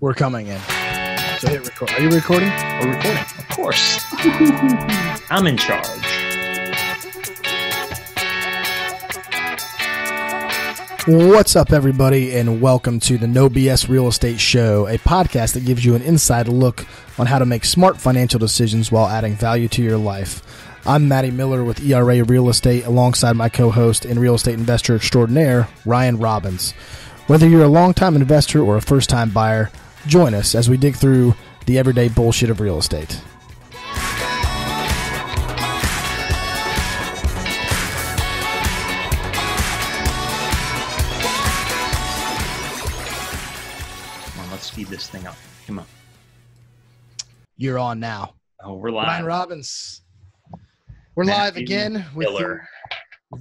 We're coming in. So hit record. Are you recording? We're recording. Of course. I'm in charge. What's up, everybody, and welcome to the No BS Real Estate Show, a podcast that gives you an inside look on how to make smart financial decisions while adding value to your life. I'm Matty Miller with ERA Real Estate, alongside my co-host and real estate investor extraordinaire, Ryan Robbins. Whether you're a longtime investor or a first-time buyer, join us as we dig through the everyday bullshit of real estate. Come on, let's speed this thing up. Come on. You're on now. Oh, we're live. Ryan Robbins. We're live again with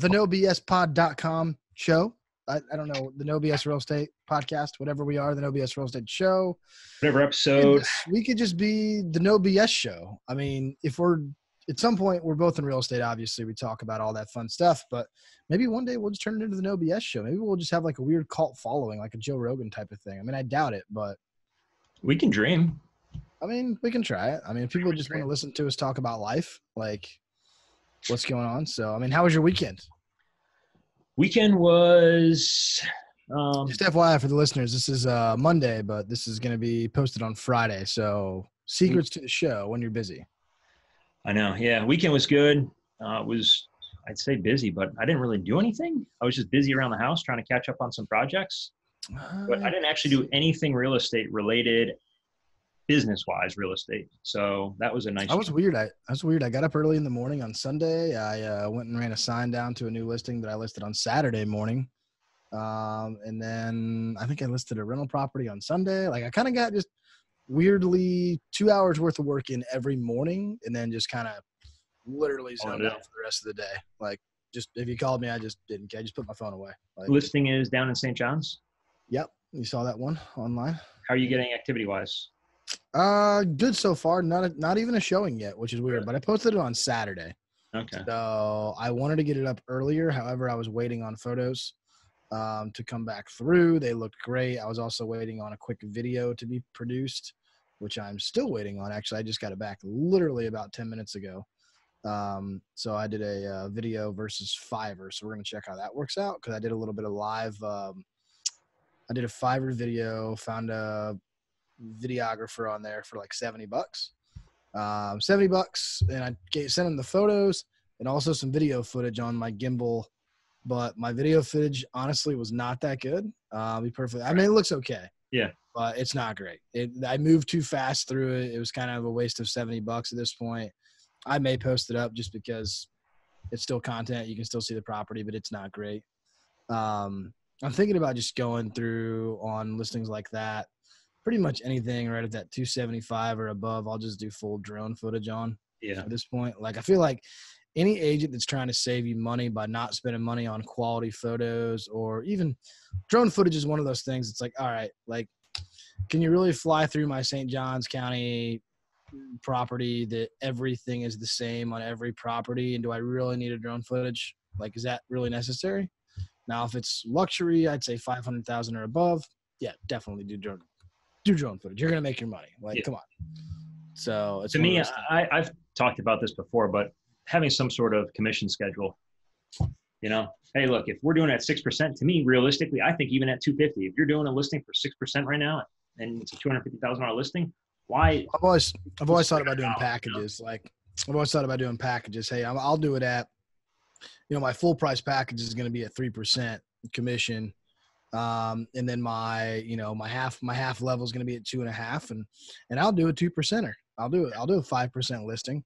the NoBSPod.com show. I don't know, the No BS Real Estate podcast, whatever we are, the No BS Real Estate show. Whatever episode. We could just be the No BS show. I mean, if we're at some point, we're both in real estate, obviously. We talk about all that fun stuff, but maybe one day we'll just turn it into the No BS show. Maybe we'll just have like a weird cult following, like a Joe Rogan type of thing. I mean, I doubt it, but We can dream. I mean, we can try it. I mean, if people just want to listen to us talk about life, like what's going on. So, I mean, how was your weekend? Weekend was Just FYI for the listeners, this is Monday, but this is going to be posted on Friday. So secrets to the show when you're busy. I know. Yeah. Weekend was good. It was, I'd say busy, but I didn't really do anything. I was just busy around the house trying to catch up on some projects, but I didn't actually do anything real estate related, business-wise real estate. So that was a nice. I was weird. I got up early in the morning on Sunday. I went and ran a sign down to a new listing that I listed on Saturday morning. And then I think I listed a rental property on Sunday. Like I kind of got just weirdly 2 hours worth of work in every morning, and then just kind of literally zoned out for the rest of the day. Like just, if you called me, I just didn't care. I just put my phone away. Like, Listing is down in St. John's. Yep. You saw that one online. How are you getting activity-wise? Good so far. Not even a showing yet, which is weird, but I posted it on Saturday. Okay. So I wanted to get it up earlier. However, I was waiting on photos to come back through. They looked great. I was also waiting on a quick video to be produced, which I'm still waiting on. Actually, I just got it back literally about 10 minutes ago. So I did a video versus Fiverr. So we're going to check how that works out, because I did a little bit of live. I did a Fiverr video, found a videographer on there for like $70. $70, and I sent him the photos and also some video footage on my gimbal. But my video footage honestly was not that good. Be perfectly. I mean, it looks okay. Yeah. But it's not great. I moved too fast through it. It was kind of a waste of $70 at this point. I may post it up just because it's still content. You can still see the property, but it's not great. I'm thinking about just going through on listings like that. Pretty much anything right at that 275 or above, I'll just do full drone footage on. Yeah. At this point. Like, I feel like any agent that's trying to save you money by not spending money on quality photos, or even drone footage, is one of those things. It's like, all right, like, can you really fly through my St. Johns County property that everything is the same on every property? And do I really need a drone footage? Like, is that really necessary? Now, if it's luxury, I'd say 500,000 or above. Yeah, definitely do drone footage. You're going to make your money. Like, Come on. So it's to me, I've talked about this before, but having some sort of commission schedule, hey, look, if we're doing it at 6%, to me, realistically, I think even at 250, if you're doing a listing for 6% right now, and it's a $250,000 listing, why? I've always thought about doing packages. Like, I've always thought about doing packages. Hey, I'll do it at, my full price package is going to be at 3% commission. And then my half level is going to be at 2.5, and I'll do a 2%er. I'll do a 5% listing.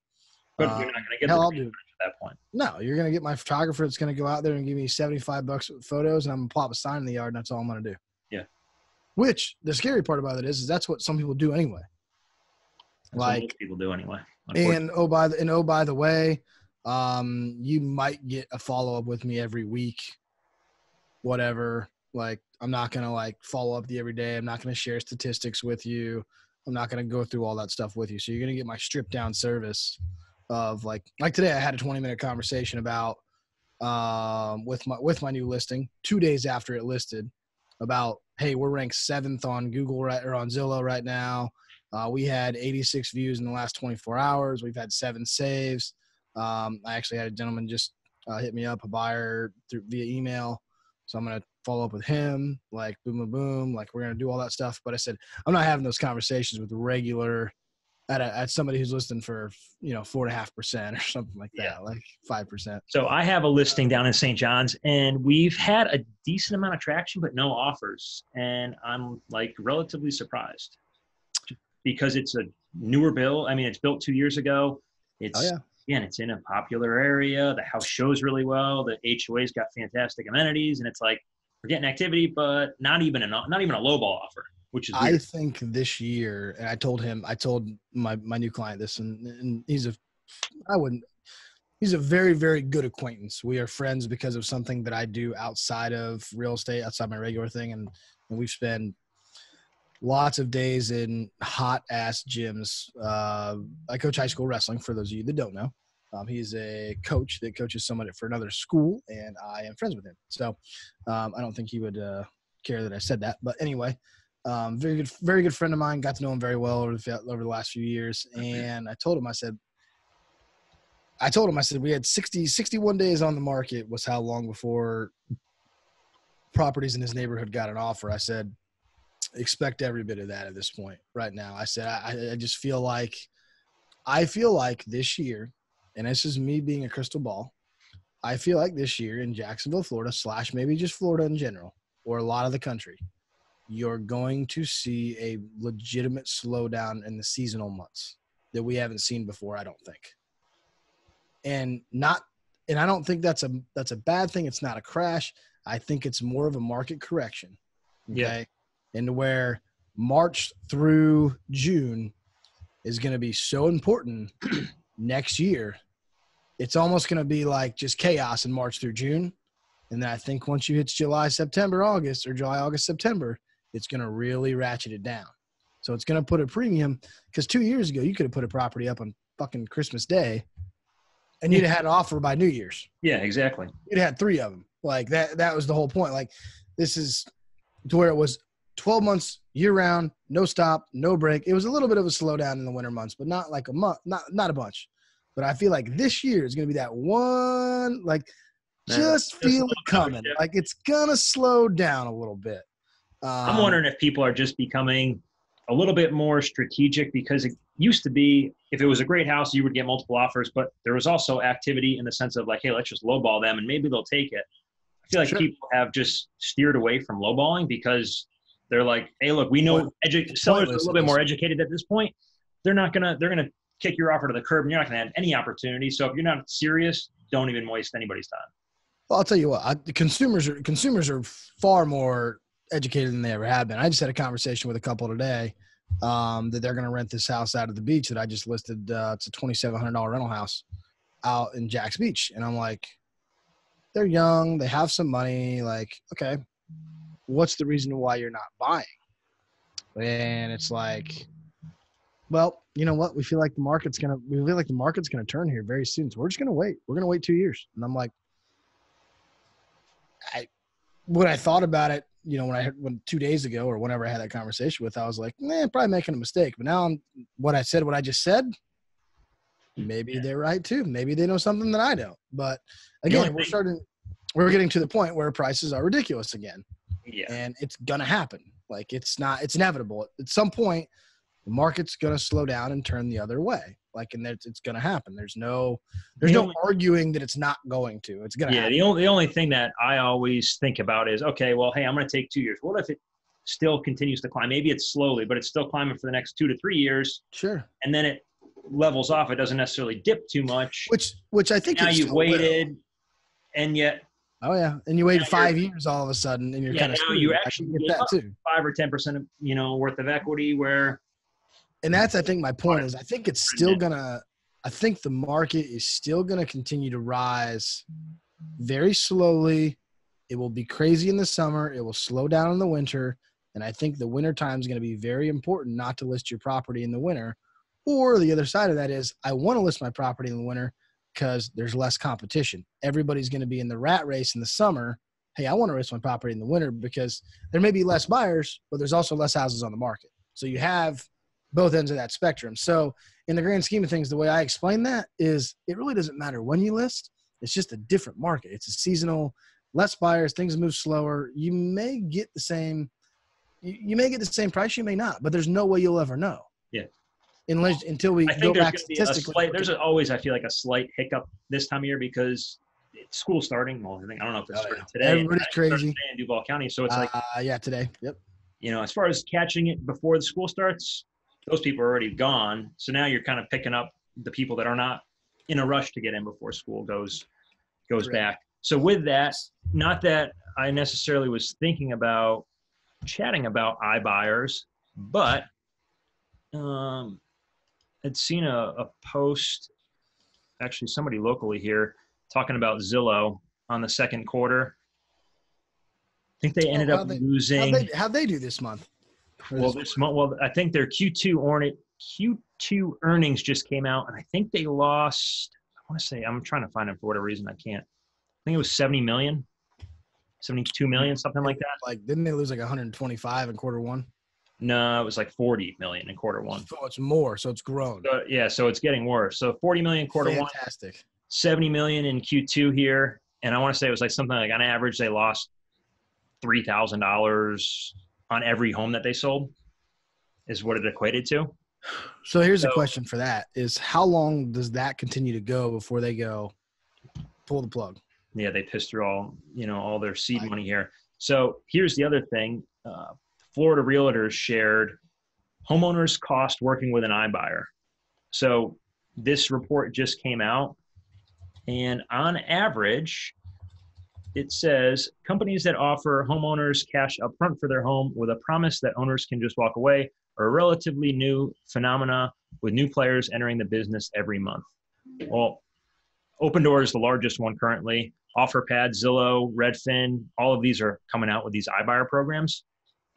But you're not going to get the at that point. No, you're going to get my photographer that's going to go out there and give me $75 with photos, and I'm going to plop a sign in the yard, and that's all I'm going to do. Yeah. Which the scary part about it is that's what some people do anyway. That's what most people do anyway. And by the way, you might get a follow up with me every week, whatever. Like, I'm not going to like follow up with you every day. I'm not going to share statistics with you. I'm not going to go through all that stuff with you. So you're going to get my stripped down service of like today I had a 20-minute conversation about with my new listing 2 days after it listed about hey, we're ranked 7th on Google or on Zillow right now. We had 86 views in the last 24 hours. We've had 7 saves. I actually had a gentleman just hit me up, a buyer via email. So I'm going to follow up with him, like boom, boom, boom. Like we're going to do all that stuff. But I said, I'm not having those conversations with the regular at somebody who's listing for, 4.5% or something like that, like 5%. So I have a listing down in St. John's, and we've had a decent amount of traction, but no offers. And I'm like relatively surprised because it's a newer build. I mean, it's built 2 years ago. Again, it's in a popular area. The house shows really well. The HOA's got fantastic amenities, and it's like we're getting activity, but not even a lowball offer, which is weird. I think this year, and I told my new client this, and he's a very, very good acquaintance. We are friends because of something that I do outside of real estate, outside my regular thing, and we've spent lots of days in hot ass gyms. I coach high school wrestling, for those of you that don't know. He's a coach that coaches someone for another school, and I am friends with him. So I don't think he would care that I said that. But anyway, very good friend of mine. Got to know him very well over the last few years. And I told him, I said, we had 61 days on the market was how long before properties in his neighborhood got an offer. I said, expect every bit of that at this point right now. I said, I just feel like this year, and this is me being a crystal ball, I feel like this year in Jacksonville, Florida, / maybe just Florida in general, or a lot of the country, you're going to see a legitimate slowdown in the seasonal months that we haven't seen before, I don't think. And I don't think that's a bad thing. It's not a crash. I think it's more of a market correction. Okay. Yeah. And where March through June is going to be so important next year, it's almost going to be like just chaos in March through June. And then I think once you hit July, September, August, or July, August, September, it's going to really ratchet it down. So it's going to put a premium, because 2 years ago, you could have put a property up on fucking Christmas Day and you'd have had an offer by New Year's. Yeah, exactly. You'd have had 3 of them. Like that was the whole point. Like this is to where it was 12 months year round, no stop, no break. It was a little bit of a slowdown in the winter months, but not like a month, not a bunch. But I feel like this year is going to be that one, like just feel it coming. Like it's going to slow down a little bit. I'm wondering if people are just becoming a little bit more strategic, because it used to be if it was a great house, you would get multiple offers, but there was also activity in the sense of like, hey, let's just lowball them and maybe they'll take it. I feel like people have just steered away from lowballing because they're like, hey, look, we know sellers are a little bit more educated at this point. They're going to kick your offer to the curb and you're not going to have any opportunity. So if you're not serious, don't even waste anybody's time. Well, I'll tell you what, the consumers are far more educated than they ever have been. I just had a conversation with a couple today that they're going to rent this house out of the beach that I just listed. It's a $2,700 rental house out in Jack's Beach. And I'm like, they're young. They have some money. Like, okay, what's the reason why you're not buying? And it's like, well, you know what? We feel like the market's going to turn here very soon. So we're just going to wait. We're going to wait 2 years. And I'm like, when I thought about it, when 2 days ago or whenever I had that conversation with, I was like, probably making a mistake. But now what I just said, maybe they're right too. Maybe they know something that I don't. But again, we're getting to the point where prices are ridiculous again. Yeah. And it's going to happen. Like it's inevitable. At some point, the market's going to slow down and turn the other way. Like, and it's going to happen. There's no arguing that it's not going to. It's going to happen. The only thing that I always think about is, okay, well, hey, I'm going to take 2 years. What if it still continues to climb? Maybe it's slowly, but it's still climbing for the next 2 to 3 years. Sure. And then it levels off. It doesn't necessarily dip too much. Which I think now you've waited, and yet. Oh yeah, and you waited 5 years all of a sudden, and you're kind of now you actually get that too. 5 or 10% of worth of equity where. And that's, I think, my point is, I think the market is still going to continue to rise very slowly. It will be crazy in the summer. It will slow down in the winter. And I think the winter time is going to be very important not to list your property in the winter. Or the other side of that is, I want to list my property in the winter because there's less competition. Everybody's going to be in the rat race in the summer hey, I want to list my property in the winter because there may be less buyers, but there's also less houses on the market. So you have both ends of that spectrum. So in the grand scheme of things, the way I explain that is it really doesn't matter when you list. It's just a different market. It's a seasonal, less buyers, things move slower. You may get the same price, you may not, but there's no way you'll ever know. Yeah. Until we I think go back statistically. There's always, I feel like, a slight hiccup this time of year because school's starting. Well, I don't know if it's starting today. Everybody's crazy. Today in Duval County. So it's yeah, today. Yep. As far as catching it before the school starts, those people are already gone. So now you're kind of picking up the people that are not in a rush to get in before school goes back. So with that, not that I necessarily was thinking about chatting about iBuyers, but I'd seen a post, actually somebody locally here, talking about Zillow on the second quarter. I think they ended up losing. How'd they do this month? This month. Well, I think their Q2 earnings just came out, and I think they lost. I want to say, I'm trying to find it for whatever reason I can't. I think it was 70 million, 72 million, something like that. Like, didn't they lose like 125 in quarter one? No, it was like 40 million in quarter one. So it's more. So it's grown. So it's getting worse. So 40 million quarter one. Fantastic. 70 million in Q2 here. And I want to say it was like something like on average, they lost $3,000 on every home that they sold is what it equated to. So here's a question for that is how long does that continue to go before they go pull the plug? Yeah, they pissed through all their seed money here. So here's the other thing. Florida realtors shared homeowners cost working with an iBuyer. So this report just came out, and on average, it says companies that offer homeowners cash upfront for their home with a promise that owners can just walk away are a relatively new phenomena with new players entering the business every month. Well, Opendoor is the largest one currently. OfferPad, Zillow, Redfin, all of these are coming out with these iBuyer programs.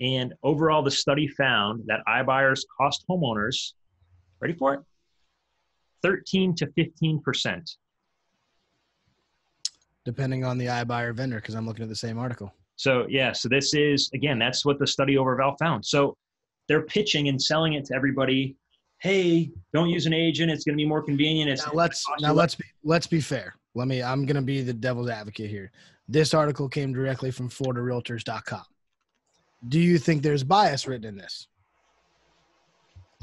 And overall, the study found that iBuyers cost homeowners, ready for it, 13 to 15%. Depending on the iBuyer vendor, because I'm looking at the same article. So, so this is, again, that's what the study overall found. So they're pitching and selling it to everybody. Hey, don't use an agent. It's going to be more convenient. Let's be fair. I'm going to be the devil's advocate here. This article came directly from FloridaRealtors.com. Do you think there's bias written in this?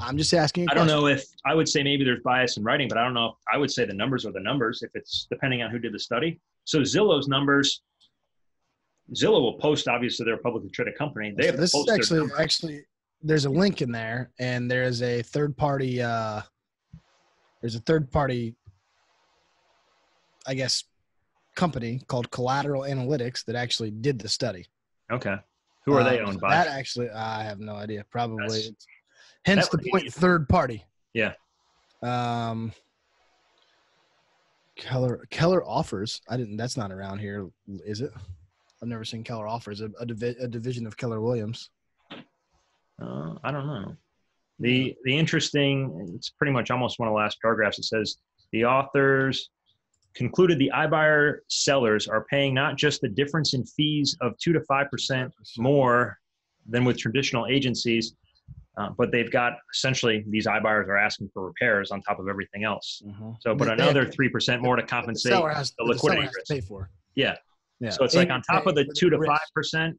I'm just asking. I don't know if I would say maybe there's bias in writing, but I don't know. I would say the numbers are the numbers if it's depending on who did the study. So Zillow's numbers, Zillow will post, obviously they're a publicly traded company. They have this is actually there's a link in there, and there's a third party, I guess, company called Collateral Analytics that actually did the study. Okay. Who are they owned by? That actually, I have no idea. Probably. Hence the point, third party. Yeah. Keller Offers. That's not around here, is it? I've never seen Keller Offers, a division of Keller Williams. I don't know. The interesting, it's pretty much almost one of the last paragraphs. It says the authors concluded the iBuyer sellers are paying not just the difference in fees of 2 to 5% more than with traditional agencies, but they've got essentially these iBuyers are asking for repairs on top of everything else. Mm-hmm. So, but another 3% more to compensate the liquidity risk. Pay for. Yeah. So it's like on top of the 2 to 5%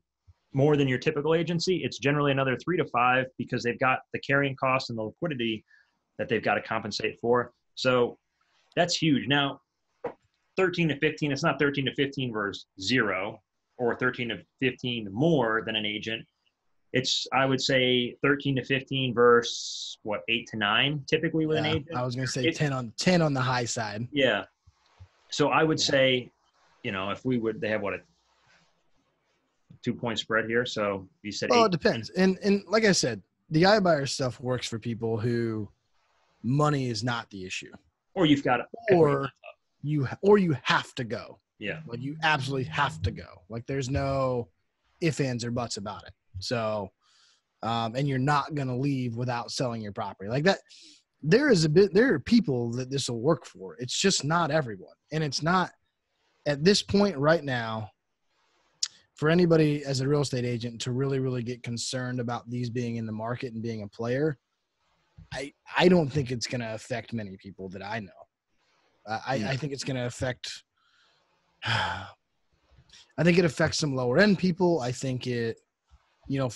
more than your typical agency, it's generally another 3 to 5 because they've got the carrying costs and the liquidity that they've got to compensate for. So that's huge. Now, 13 to 15, it's not 13 to 15 versus 0 or 13 to 15 more than an agent. It's, I would say 13 to 15 versus 8 to 9 typically with an agent. I was going to say 10 on the high side. Yeah. So I would say, if we would, they have a 2-point spread here. So you said, it depends. And like I said, the iBuyer stuff works for people who money is not the issue. Or you've got you have to go. Yeah. Like you absolutely have to go. Like there's no ifs, ands, or buts about it. So, and you're not going to leave without selling your property like that. There are people that this will work for. It's just not everyone. And it's not at this point right now. for anybody as a real estate agent to really, really get concerned about these being in the market and being a player, I don't think it's going to affect many people that I know. I think it's going to affect, I think it affects some lower end people. I think it,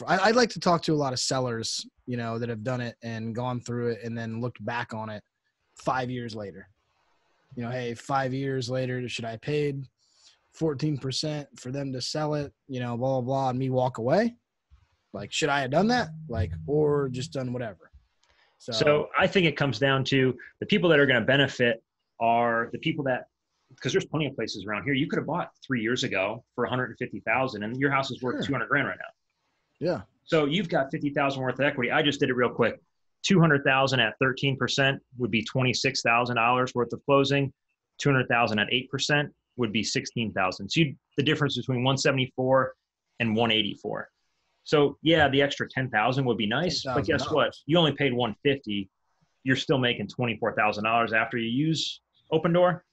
I'd like to talk to a lot of sellers, that have done it and gone through it and then looked back on it 5 years later. Hey, 5 years later, should I paid 14% for them to sell it, blah, blah, blah, and me walk away? Like, should I have done that? Like, or just done whatever? So I think it comes down to the people that are going to benefit are the people that, because there's plenty of places around here. You could have bought 3 years ago for 150,000 and your house is worth 200 grand right now. Yeah. So you've got 50,000 worth of equity. I just did it real quick. 200,000 at 13% would be $26,000 worth of closing. 200,000 at 8% would be 16,000. So the difference between 174 and 184. So yeah, the extra 10,000 would be nice, but guess what? You only paid 150. You're still making $24,000 after you use Open Door.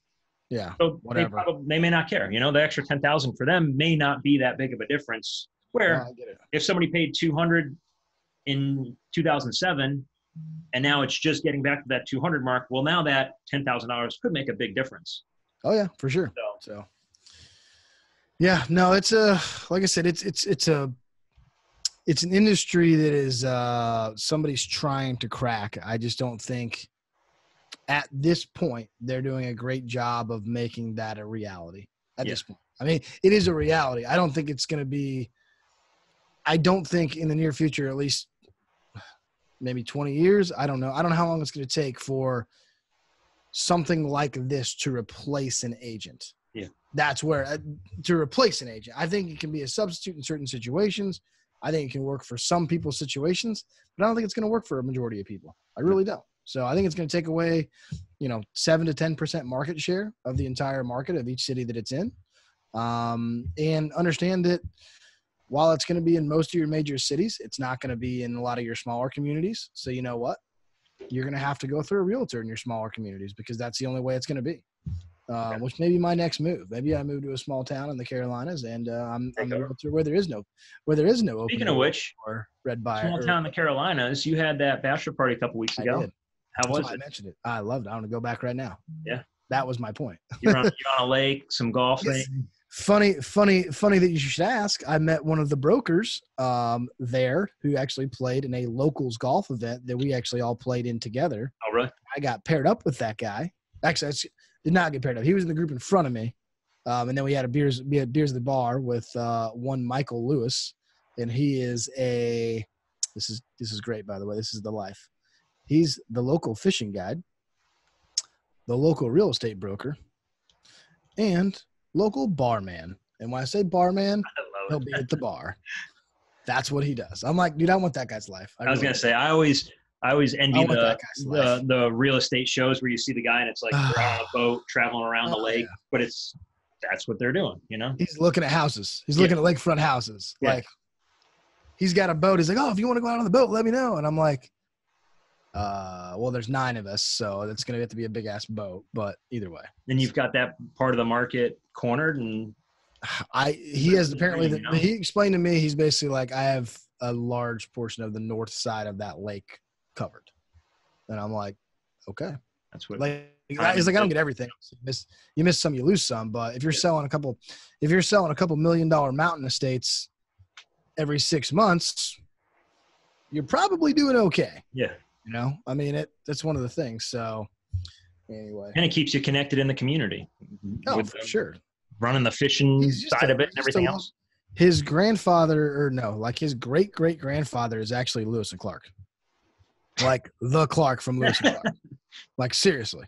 Yeah. So whatever. They may not care. The extra 10,000 for them may not be that big of a difference. Where if somebody paid 200 in 2007 and now it's just getting back to that 200 mark, well, now that $10,000 could make a big difference. Oh yeah, for sure. So yeah, no, it's like I said, it's an industry that is somebody's trying to crack. I just don't think at this point they're doing a great job of making that a reality at this point. I mean, it is a reality. I don't think it's going to be, I don't think in the near future, at least maybe 20 years. I don't know. I don't know how long it's going to take for something like this to replace an agent. Yeah. That's where to replace an agent. I think it can be a substitute in certain situations. I think it can work for some people's situations, but I don't think it's going to work for a majority of people. I really don't. So I think it's going to take away, 7 to 10% market share of the entire market of each city that it's in. And understand that while it's going to be in most of your major cities, it's not going to be in a lot of your smaller communities. So you know what? You're going to have to go through a realtor in your smaller communities because that's the only way it's going to be. Which may be my next move. Maybe I move to a small town in the Carolinas and I'm a realtor where there is no Speaking of which, or red buyer. Small town in the Carolinas, you had that bachelor party a couple weeks ago. I did. How was it? I mentioned it. I loved it. I want to go back right now. Yeah. That was my point. You're on a lake, some golfing. Yes. Funny that you should ask. I met one of the brokers there who actually played in a locals golf event that we actually all played in together. Oh, really? I got paired up with that guy. Actually, I did not get paired up. He was in the group in front of me. And then we had beers at the bar with one Michael Lewis. And he is this is great, by the way. This is the life. He's the local fishing guide, the local real estate broker, and local barman. And when I say barman, he'll be at the bar. That's what he does. I'm like, dude, I want that guy's life. I was going to say, I always envy the real estate shows where you see the guy and it's like they're on a boat traveling around the lake, but that's what they're doing, He's looking at houses. He's looking at lakefront houses. Yeah. Like he's got a boat. He's like, oh, if you want to go out on the boat, let me know. And I'm like, well, there's 9 of us, so it's going to have to be a big ass boat, but either way. Then you've got that part of the market cornered and he explained to me, he's basically like, I have a large portion of the north side of that lake covered. And I'm like, okay. That's what he's like, I don't get everything. You miss some, you lose some, but if you're selling a couple $1 million mountain estates every 6 months, you're probably doing okay. Yeah. I mean, that's one of the things. So anyway. And it keeps you connected in the community. Oh, for sure. Running the fishing side of it and everything else. His grandfather, his great-great-grandfather is actually Lewis and Clark. Like the Clark from Lewis and Clark. Like seriously.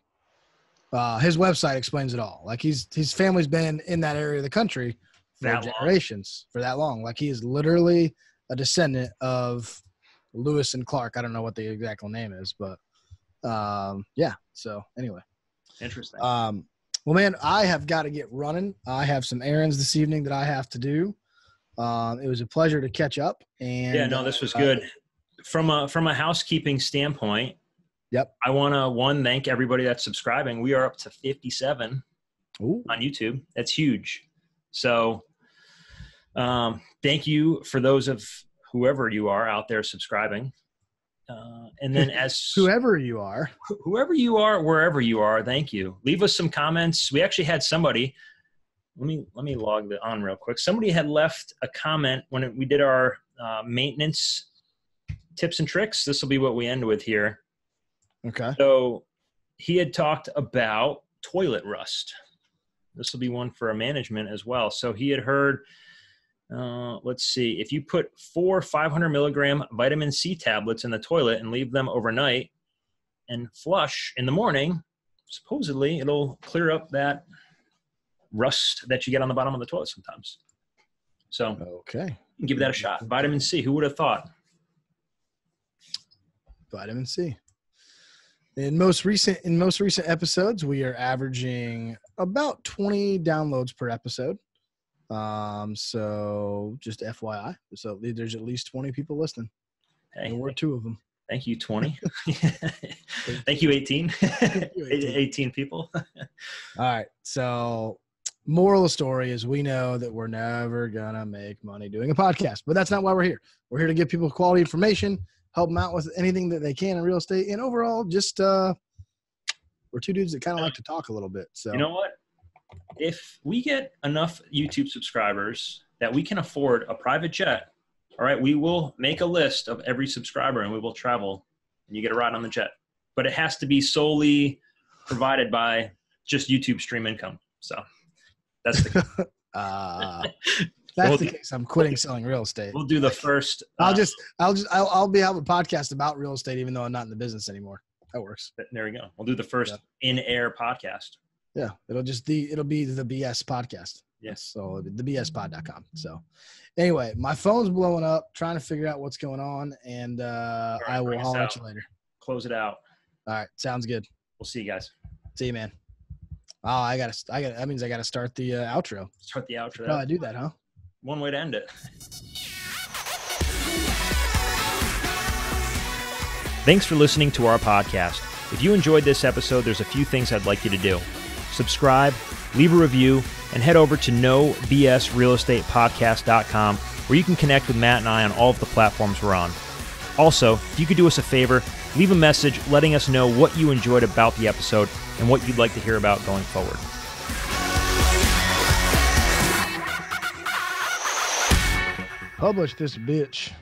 His website explains it all. Like his family's been in that area of the country for generations, for that long. Like he is literally a descendant of Lewis and Clark. I don't know what the exact name is, but yeah. So anyway. Interesting. Well, man, I have got to get running. I have some errands this evening that I have to do. It was a pleasure to catch up. And yeah, no, this was good. From a housekeeping standpoint, yep. I want to thank everybody that's subscribing. We are up to 57 Ooh. On YouTube. That's huge. So Thank you for those of whoever you are out there subscribing. And then as whoever you are, wherever you are, thank you. Leave us some comments. We actually had somebody, let me log that on real quick. Somebody had left a comment when we did our maintenance tips and tricks. This will be what we end with here. Okay. So he had talked about toilet rust. This will be one for our management as well. So he had heard, let's see, if you put 4 500 milligram vitamin C tablets in the toilet and leave them overnight and flush in the morning, supposedly it'll clear up that rust that you get on the bottom of the toilet sometimes. So okay, give that a shot. Vitamin C, who would have thought? Vitamin C. In most recent episodes, we are averaging about 20 downloads per episode. So just FYI. So there's at least 20 people listening. Hey, and we're 2 of them. Thank you, 20. Thank you, 18. 18 people. All right. So moral of the story is we know that we're never going to make money doing a podcast, but that's not why we're here. We're here to give people quality information, help them out with anything that they can in real estate. And overall, just we're 2 dudes that kind of like to talk a little bit. So you know what? If we get enough YouTube subscribers that we can afford a private jet, all right, we will make a list of every subscriber and we will travel and you get a ride on the jet. But it has to be solely provided by just YouTube stream income. So that's the case. That's the case. I'm quitting selling real estate. We'll do the first. I'll have a podcast about real estate, even though I'm not in the business anymore. That works. There we go. We'll do the first in-air podcast. Yeah. It'll be the BS podcast. Yes. So thebspod.com. So anyway, my phone's blowing up, trying to figure out what's going on. And right, I will holler at you later. Close it out. All right. Sounds good. We'll see you guys. See you, man. Oh, that means I got to start the outro. Start the outro. I do that, huh? One way to end it. Thanks for listening to our podcast. If you enjoyed this episode, there's a few things I'd like you to do. Subscribe, leave a review, and head over to nobsrealestatepodcast.com where you can connect with Matt and I on all of the platforms we're on. Also, if you could do us a favor, leave a message letting us know what you enjoyed about the episode and what you'd like to hear about going forward. Publish this bitch.